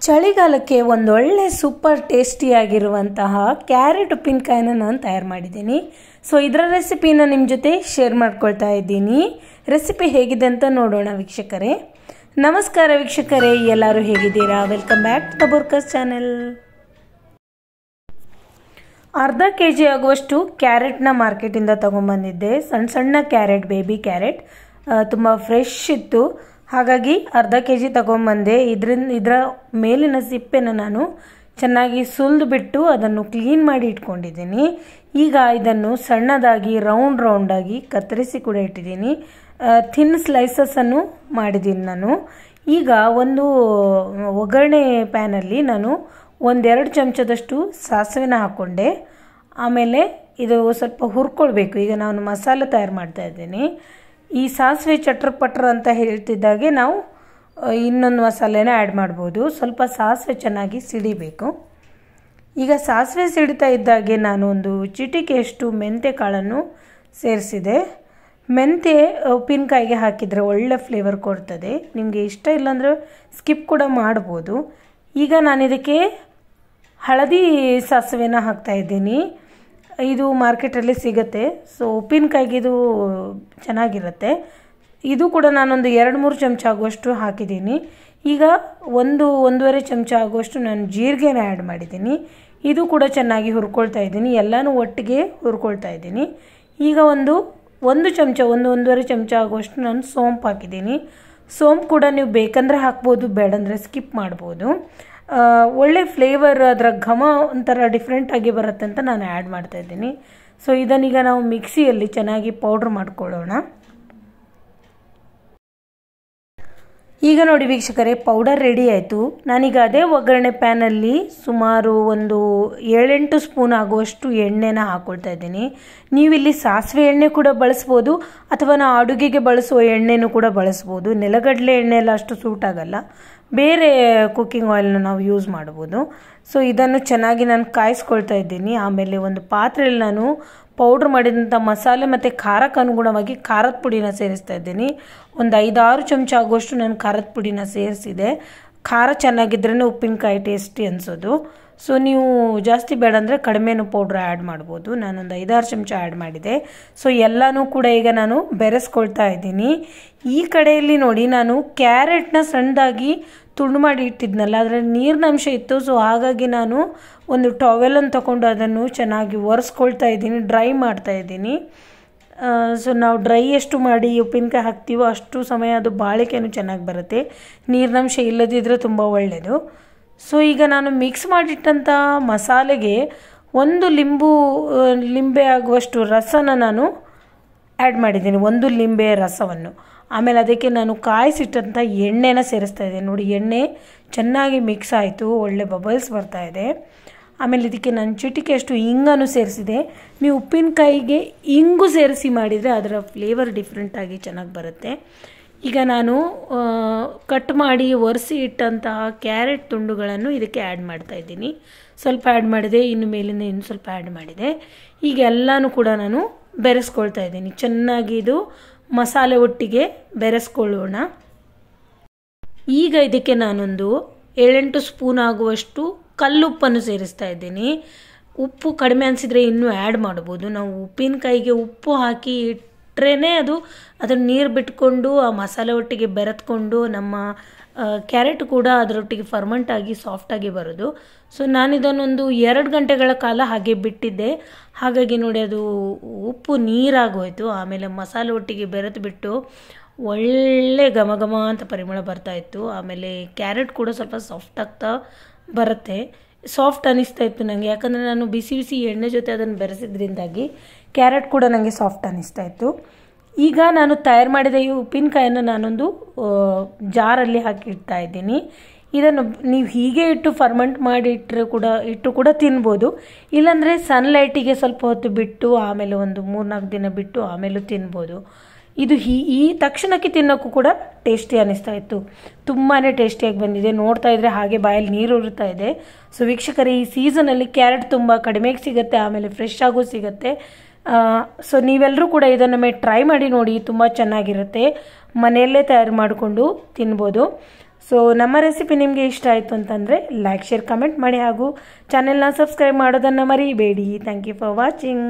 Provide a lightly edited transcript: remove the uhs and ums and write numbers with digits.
ಚಳಿಗಾಲಕ್ಕೆ ಒಂದೊಳ್ಳೆ super ಟೇಸ್ಟಿಯಾಗಿರುವಂತಹ carrot ಉಪ್ಪಿನಕಾಯಿನ ನಾನು ತಯಾರು ಮಾಡಿದ್ದೀನಿ. ಸೊ ಇದರ ರೆಸಿಪಿನ ನಿಮ್ಮ ಜೊತೆ ಶೇರ್ ಮಾಡ್ಕೊಳ್ತಾ ಇದ್ದೀನಿ. ರೆಸಿಪಿ ಹೇಗಿದೆ ಅಂತ ನೋಡೋಣ ವೀಕ್ಷಕರೇ. ನಮಸ್ಕಾರ ವೀಕ್ಷಕರೇ, ಎಲ್ಲರೂ ಹೇಗಿದ್ದೀರಾ? ವೆಲ್ಕಮ್ ಬ್ಯಾಕ್ ಟು ತಬೂರ್ಕಸ್ ಚಾನೆಲ್. ಅರ್ಧ kg ಆಗುವಷ್ಟು ಕ್ಯಾರೆಟ್ನ ಮಾರ್ಕೆಟಿಂದ ತೊಗೊಂಬಂದಿದ್ದೆ. ಸಣ್ಣ ಸಣ್ಣ ಕ್ಯಾರೆಟ್, ಬೇಬಿ ಕ್ಯಾರೆಟ್, ತುಂಬ ಫ್ರೆಶ್ ಇತ್ತು. ಹಾಗಾಗಿ ಅರ್ಧ kg ತೊಗೊಂಬಂದೆ. ಇದರ ಮೇಲಿನ ಸಿಪ್ಪೆನ ನಾನು ಚೆನ್ನಾಗಿ ಸುಲಿದು ಬಿಟ್ಟು ಅದನ್ನು ಕ್ಲೀನ್ ಮಾಡಿ ಇಟ್ಕೊಂಡಿದ್ದೀನಿ. ಈಗ ಇದನ್ನು ಸಣ್ಣದಾಗಿ ರೌಂಡಾಗಿ ಕತ್ತರಿಸಿ ಕೂಡ ಇಟ್ಟಿದ್ದೀನಿ. ಥಿನ್ ಸ್ಲೈಸಸ್ಸನ್ನು ಮಾಡಿದ್ದೀನಿ ನಾನು. ಈಗ ಒಂದು ಒಗ್ಗರಣೆ ಪ್ಯಾನಲ್ಲಿ ನಾನು 1-2 ಚಮಚದಷ್ಟು ಸಾಸಿವೆನ ಹಾಕ್ಕೊಂಡೆ. ಆಮೇಲೆ ಇದು ಸ್ವಲ್ಪ ಹುರ್ಕೊಳ್ಬೇಕು. ಈಗ ನಾನು ಮಸಾಲೆ ತಯಾರು ಮಾಡ್ತಾ ಇದ್ದೀನಿ. ಈ ಸಾಸಿವೆ ಚಟ್ರ ಪಟ್ರ ಅಂತ ಹೇಳ್ತಿದ್ದಾಗೆ ನಾವು ಇನ್ನೊಂದು ಮಸಾಲೆನ ಆ್ಯಡ್ ಮಾಡ್ಬೋದು. ಸ್ವಲ್ಪ ಸಾಸಿವೆ ಚೆನ್ನಾಗಿ ಸಿಡಿಬೇಕು. ಈಗ ಸಾಸಿವೆ ಸಿಡಿತಾ ಇದ್ದಾಗೆ ನಾನು ಒಂದು ಚಿಟಿಕೆಯಷ್ಟು ಮೆಂತ್ಯ ಕಾಳನ್ನು ಸೇರಿಸಿದೆ. ಮೆಂತ್ಯ ಉಪ್ಪಿನಕಾಯಿಗೆ ಹಾಕಿದರೆ ಒಳ್ಳೆ ಫ್ಲೇವರ್ ಕೊಡ್ತದೆ. ನಿಮಗೆ ಇಷ್ಟ ಇಲ್ಲಾಂದರೆ ಸ್ಕಿಪ್ ಕೂಡ ಮಾಡ್ಬೋದು. ಈಗ ನಾನು ಇದಕ್ಕೆ ಹಳದಿ ಸಾಸಿವೆನ ಹಾಕ್ತಾಯಿದ್ದೀನಿ. ಇದು ಮಾರ್ಕೆಟಲ್ಲಿ ಸಿಗುತ್ತೆ. ಸೊ ಉಪ್ಪಿನಕಾಯಿಗೆ ಇದು ಚೆನ್ನಾಗಿರುತ್ತೆ. ಇದು ಕೂಡ ನಾನೊಂದು 2-3 ಚಮಚ ಆಗುವಷ್ಟು ಹಾಕಿದ್ದೀನಿ. ಈಗ 1-1.5 ಚಮಚ ಆಗುವಷ್ಟು ನಾನು ಜೀರಿಗೆನ ಆ್ಯಡ್ ಮಾಡಿದ್ದೀನಿ. ಇದು ಕೂಡ ಚೆನ್ನಾಗಿ ಹುರ್ಕೊಳ್ತಾ ಇದ್ದೀನಿ. ಎಲ್ಲನೂ ಒಟ್ಟಿಗೆ ಹುರ್ಕೊಳ್ತಾ ಇದ್ದೀನಿ. ಈಗ 1 ಚಮಚ 1-1.5 ಚಮಚ ಆಗುವಷ್ಟು ನಾನು ಸೋಂಪು ಹಾಕಿದ್ದೀನಿ. ಸೋಂಪು ಕೂಡ ನೀವು ಬೇಕಂದರೆ ಹಾಕ್ಬೋದು, ಬೇಡಂದರೆ ಸ್ಕಿಪ್ ಮಾಡ್ಬೋದು. ಒಳ್ಳೆ ಫ್ಲೇವರ್, ಅದರ ಘಮ ಒಂಥರ ಡಿಫ್ರೆಂಟಾಗಿ ಬರುತ್ತೆ ಅಂತ ನಾನು ಆ್ಯಡ್ ಮಾಡ್ತಾಯಿದ್ದೀನಿ. ಸೊ ಇದನ್ನೀಗ ನಾವು ಮಿಕ್ಸಿಯಲ್ಲಿ ಚೆನ್ನಾಗಿ ಪೌಡ್ರ್ ಮಾಡ್ಕೊಳ್ಳೋಣ. ಈಗ ನೋಡಿ ವೀಕ್ಷಕರೇ, ಪೌಡರ್ ರೆಡಿ ಆಯಿತು. ನಾನೀಗ ಅದೇ ಒಗ್ಗರಣೆ ಪ್ಯಾನಲ್ಲಿ ಸುಮಾರು ಒಂದು 7-8 ಸ್ಪೂನ್ ಆಗುವಷ್ಟು ಎಣ್ಣೆನ ಹಾಕ್ಕೊಳ್ತಾ ಇದ್ದೀನಿ. ನೀವಿಲ್ಲಿ ಸಾಸಿವೆ ಎಣ್ಣೆ ಕೂಡ ಬಳಸ್ಬೋದು, ಅಥವಾ ನಾವು ಅಡುಗೆಗೆ ಬಳಸುವ ಎಣ್ಣೆನೂ ಕೂಡ ಬಳಸ್ಬೋದು. ನೆಲಗಡಲೆ ಎಣ್ಣೆ ಎಲ್ಲ ಅಷ್ಟು ಸೂಟ್ ಆಗಲ್ಲ, ಬೇರೆ ಕುಕ್ಕಿಂಗ್ ಆಯಿಲ್ನ ನಾವು ಯೂಸ್ ಮಾಡ್ಬೋದು. ಸೊ ಇದನ್ನು ಚೆನ್ನಾಗಿ ನಾನು ಕಾಯಿಸ್ಕೊಳ್ತಾ ಇದ್ದೀನಿ. ಆಮೇಲೆ ಒಂದು ಪಾತ್ರೆಯಲ್ಲಿ ನಾನು ಪೌಡ್ರ್ ಮಾಡಿದಂಥ ಮಸಾಲೆ ಮತ್ತು ಖಾರಕ್ಕೆ ಅನುಗುಣವಾಗಿ ಖಾರದ ಪುಡಿನ ಸೇರಿಸ್ತಾ ಇದ್ದೀನಿ. ಒಂದು 5-6 ಚಮಚ ಆಗುವಷ್ಟು ನಾನು ಖಾರದ ಪುಡಿನ ಸೇರಿಸಿದೆ. ಖಾರ ಚೆನ್ನಾಗಿದ್ರೇ ಉಪ್ಪಿನಕಾಯಿ ಟೇಸ್ಟಿ ಅನಿಸೋದು. ಸೊ ನೀವು ಜಾಸ್ತಿ ಬೇಡ ಅಂದರೆ ಕಡಿಮೆನೂ ಪೌಡ್ರ್ ಆ್ಯಡ್ ಮಾಡ್ಬೋದು. ನಾನೊಂದು 5-6 ಚಮಚ ಆ್ಯಡ್ ಮಾಡಿದೆ. ಸೊ ಎಲ್ಲನೂ ಕೂಡ ಈಗ ನಾನು ಬೆರೆಸ್ಕೊಳ್ತಾ ಇದ್ದೀನಿ. ಈ ಕಡೆಯಲ್ಲಿ ನೋಡಿ, ನಾನು ಕ್ಯಾರೆಟ್ನ ಸಣ್ಣದಾಗಿ ತುಂಡು ಮಾಡಿ ಇಟ್ಟಿದ್ನಲ್ಲ, ಅದರ ನೀರಿನ ಅಂಶ ಇತ್ತು. ಸೊ ಹಾಗಾಗಿ ನಾನು ಒಂದು ಟವೆಲನ್ನು ತಗೊಂಡು ಅದನ್ನು ಚೆನ್ನಾಗಿ ಒರೆಸ್ಕೊಳ್ತಾ ಇದ್ದೀನಿ, ಡ್ರೈ ಮಾಡ್ತಾ ಇದ್ದೀನಿ. ಸೊ ನಾವು ಡ್ರೈ ಎಷ್ಟು ಮಾಡಿ ಉಪ್ಪಿನಕಾಯಿ ಹಾಕ್ತೀವೋ ಅಷ್ಟು ಸಮಯ ಅದು ಬಾಳಿಕೆನೂ ಚೆನ್ನಾಗಿ ಬರುತ್ತೆ. ನೀರಿನಂಶ ಇಲ್ಲದಿದ್ದರೆ ತುಂಬ ಒಳ್ಳೆಯದು. ಸೊ ಈಗ ನಾನು ಮಿಕ್ಸ್ ಮಾಡಿಟ್ಟಂಥ ಮಸಾಲೆಗೆ 1 ಲಿಂಬೆ ಆಗುವಷ್ಟು ರಸನ ನಾನು ಆ್ಯಡ್ ಮಾಡಿದ್ದೀನಿ, 1 ಲಿಂಬೆ ರಸವನ್ನು. ಆಮೇಲೆ ಅದಕ್ಕೆ ನಾನು ಕಾಯಿಸಿಟ್ಟಂಥ ಎಣ್ಣೆನ ಸೇರಿಸ್ತಾ ಇದ್ದೀನಿ. ನೋಡಿ, ಎಣ್ಣೆ ಚೆನ್ನಾಗಿ ಮಿಕ್ಸ್ ಆಯಿತು, ಒಳ್ಳೆ ಬಬಲ್ಸ್ ಬರ್ತಾ ಇದೆ. ಆಮೇಲೆ ಇದಕ್ಕೆ ನಾನು ಚಿಟಿಕೆಯಷ್ಟು ಇಂಗನ್ನು ಸೇರಿಸಿದೆ. ನೀವು ಉಪ್ಪಿನಕಾಯಿಗೆ ಇಂಗು ಸೇರಿಸಿ ಮಾಡಿದರೆ ಅದರ ಫ್ಲೇವರ್ ಡಿಫ್ರೆಂಟಾಗಿ ಚೆನ್ನಾಗಿ ಬರುತ್ತೆ. ಈಗ ನಾನು ಕಟ್ ಮಾಡಿ ಒರೆಸಿ ಇಟ್ಟಂತಹ ಕ್ಯಾರೆಟ್ ತುಂಡುಗಳನ್ನು ಇದಕ್ಕೆ ಆ್ಯಡ್ ಮಾಡ್ತಾ ಇದ್ದೀನಿ. ಸ್ವಲ್ಪ ಆ್ಯಡ್ ಮಾಡಿದೆ, ಇನ್ನು ಮೇಲಿಂದ ಇನ್ನು ಸ್ವಲ್ಪ ಆ್ಯಡ್ ಮಾಡಿದೆ. ಈಗ ಎಲ್ಲನೂ ಕೂಡ ನಾನು ಬೆರೆಸ್ಕೊಳ್ತಾ ಇದ್ದೀನಿ. ಚೆನ್ನಾಗಿ ಇದು ಮಸಾಲೆ ಒಟ್ಟಿಗೆ ಬೆರೆಸ್ಕೊಳ್ಳೋಣ. ಈಗ ಇದಕ್ಕೆ ನಾನೊಂದು 7-8 ಸ್ಪೂನ್ ಆಗುವಷ್ಟು ಕಲ್ಲುಪ್ಪನ್ನು ಸೇರಿಸ್ತಾ ಇದ್ದೀನಿ. ಉಪ್ಪು ಕಡಿಮೆ ಅನಿಸಿದರೆ ಇನ್ನೂ ಆ್ಯಡ್ ಮಾಡ್ಬೋದು. ನಾವು ಉಪ್ಪಿನಕಾಯಿಗೆ ಉಪ್ಪು ಹಾಕಿ ಇಟ್ಟರೆ ಅದನ್ನು ನೀರು ಬಿಟ್ಕೊಂಡು ಆ ಮಸಾಲೆ ಒಟ್ಟಿಗೆ ಬೆರೆತ್ಕೊಂಡು ನಮ್ಮ ಕ್ಯಾರೆಟ್ ಕೂಡ ಅದರೊಟ್ಟಿಗೆ ಫರ್ಮೆಂಟ್ ಆಗಿ ಸಾಫ್ಟಾಗಿ ಬರೋದು. ಸೊ ನಾನಿದನ್ನೊಂದು 2 ಗಂಟೆಗಳ ಕಾಲ ಹಾಗೆ ಬಿಟ್ಟಿದ್ದೆ. ಹಾಗಾಗಿ ನೋಡಿ, ಅದು ಉಪ್ಪು ನೀರಾಗೋಯ್ತು. ಆಮೇಲೆ ಮಸಾಲೆ ಒಟ್ಟಿಗೆ ಬೆರೆತು ಬಿಟ್ಟು ಒಳ್ಳೆ ಘಮ ಅಂತ ಪರಿಮಳ ಬರ್ತಾಯಿತ್ತು. ಆಮೇಲೆ ಕ್ಯಾರೆಟ್ ಕೂಡ ಸ್ವಲ್ಪ ಸಾಫ್ಟ್ ಆಗ್ತಾ ಬರುತ್ತೆ. ಸಾಫ್ಟ್ ಅನ್ನಿಸ್ತಾ ಇತ್ತು ನನಗೆ, ಯಾಕಂದರೆ ನಾನು ಬಿಸಿ ಎಣ್ಣೆ ಜೊತೆ ಅದನ್ನು ಬೆರೆಸಿದ್ರಿಂದಾಗಿ ಕ್ಯಾರೆಟ್ ಕೂಡ ನನಗೆ ಸಾಫ್ಟ್ ಅನ್ನಿಸ್ತಾ ಇತ್ತು. ಈಗ ನಾನು ತಯಾರು ಮಾಡಿದ ಈ ಉಪ್ಪಿನಕಾಯನ್ನು ನಾನೊಂದು ಜಾರಲ್ಲಿ ಹಾಕಿ ಇಡ್ತಾ ಇದ್ದೀನಿ. ಇದನ್ನು ನೀವು ಹೀಗೆ ಇಟ್ಟು ಫರ್ಮೆಂಟ್ ಮಾಡಿ ಇಟ್ಟು ಕೂಡ ತಿನ್ಬೋದು. ಇಲ್ಲಾಂದರೆ ಸನ್ಲೈಟಿಗೆ ಸ್ವಲ್ಪ ಹೊತ್ತು ಬಿಟ್ಟು ಆಮೇಲೆ ಒಂದು 3-4 ದಿನ ಬಿಟ್ಟು ಆಮೇಲೂ ತಿನ್ಬೋದು. ಇದು ಈ ತಕ್ಷಣಕ್ಕೆ ತಿನ್ನೋಕ್ಕೂ ಕೂಡ ಟೇಸ್ಟಿ ಅನ್ನಿಸ್ತಾ ಇತ್ತು. ತುಂಬಾ ಟೇಸ್ಟಿಯಾಗಿ ಬಂದಿದೆ. ನೋಡ್ತಾ ಇದ್ದರೆ ಹಾಗೆ ಬಾಯಲ್ಲಿ ನೀರು ಉರುತ್ತಾ ಇದೆ. ಸೊ ವೀಕ್ಷಕರೇ, ಈ ಸೀಸನಲ್ಲಿ ಕ್ಯಾರೆಟ್ ತುಂಬ ಕಡಿಮೆಗೆ ಸಿಗುತ್ತೆ, ಆಮೇಲೆ ಫ್ರೆಶ್ ಆಗೂ ಸಿಗುತ್ತೆ. ಸೊ ನೀವೆಲ್ಲರೂ ಕೂಡ ಇದನ್ನೊಮ್ಮೆ ಟ್ರೈ ಮಾಡಿ ನೋಡಿ, ತುಂಬ ಚೆನ್ನಾಗಿರುತ್ತೆ. ಮನೆಯಲ್ಲೇ ತಯಾರು ಮಾಡಿಕೊಂಡು ತಿನ್ಬೋದು. ಸೊ ನಮ್ಮ ರೆಸಿಪಿ ನಿಮಗೆ ಇಷ್ಟ ಆಯಿತು ಅಂತಂದರೆ ಲೈಕ್ ಶೇರ್ ಕಮೆಂಟ್ ಮಾಡಿ ಹಾಗೂ ಚಾನೆಲ್ನ ಸಬ್ಸ್ಕ್ರೈಬ್ ಮಾಡೋದನ್ನು ಮರಿಬೇಡಿ. Thank you for watching.